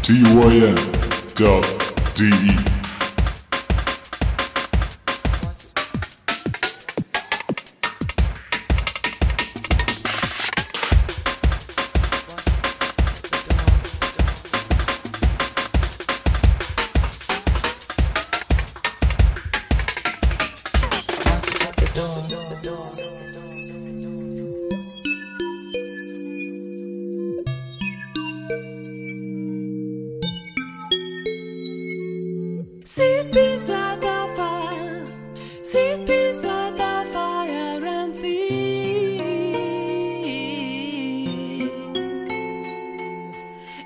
TYM.de. Sit beside the fire, sit beside the fire and think.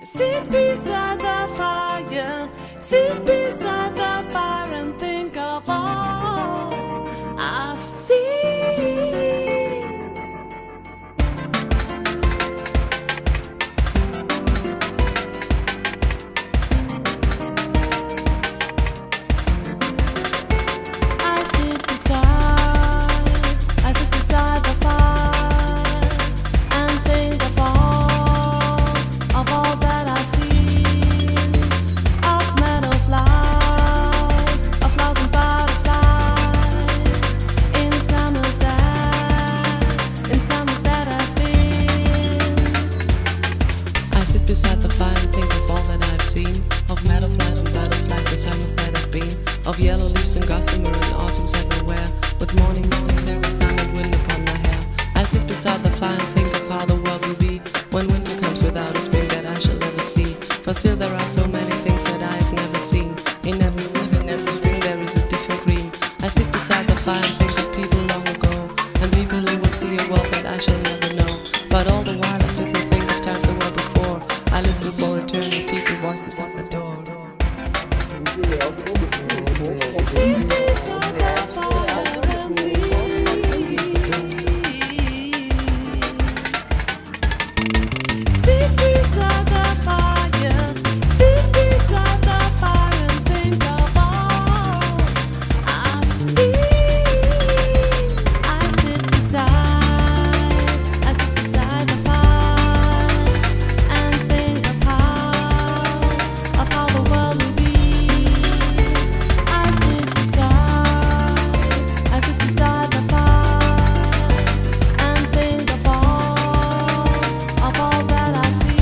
Sit beside the fire, sit beside the fire and think of all I've seen. Beside the fire and think of all that I've seen, of meadowflies and butterflies and summers that I've been, of yellow leaves and gossamer and autumns everywhere, with morning mist and terror sun and wind upon my hair. I sit beside the fire and think of how the world will be when winter comes without a spring that I shall never see. For still there are so many things that I have never seen. In every wood and every spring there is a different green. I sit beside the fire and think of people long ago, and people who will see a world that I shall never know. But all the while I sit and think of times that were before. I listen for returning feet and voices at the door. Sit beside the fire and sit beside the fire, sit beside the fire and think of all I've seen. I sit beside the fire and think of how the world will be. I sit beside the fire and think of all that I've seen.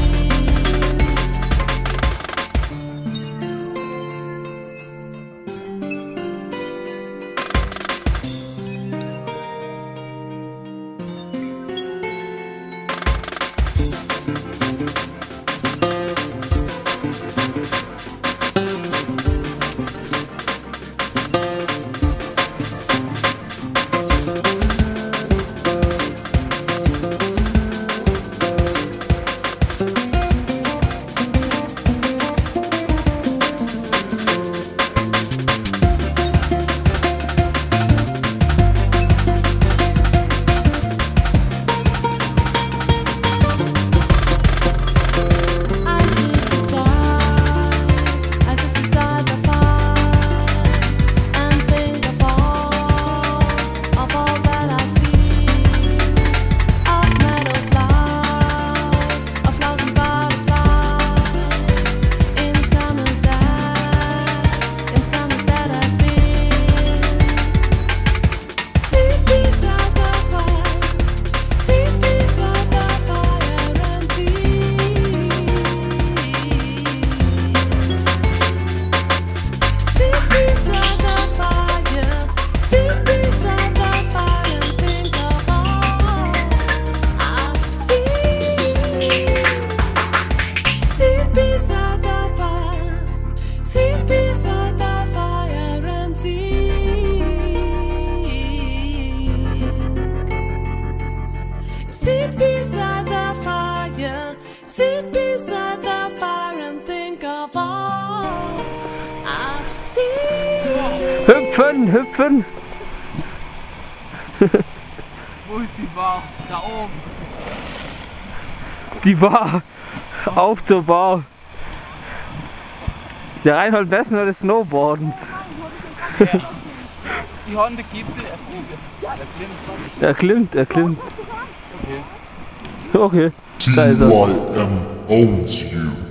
Sit beside the fire, sit beside the fire and think of all I've seen. Hüpfen, hüpfen! Wo ist die Bar? Da oben. Die Bar! Auf zur Bar! Der Reinhold Bessen oder das Snowboarden? Die Hunde gibt es, er klimmt. Er klimmt. Okay. Okay. Da ist er. TYM owns you.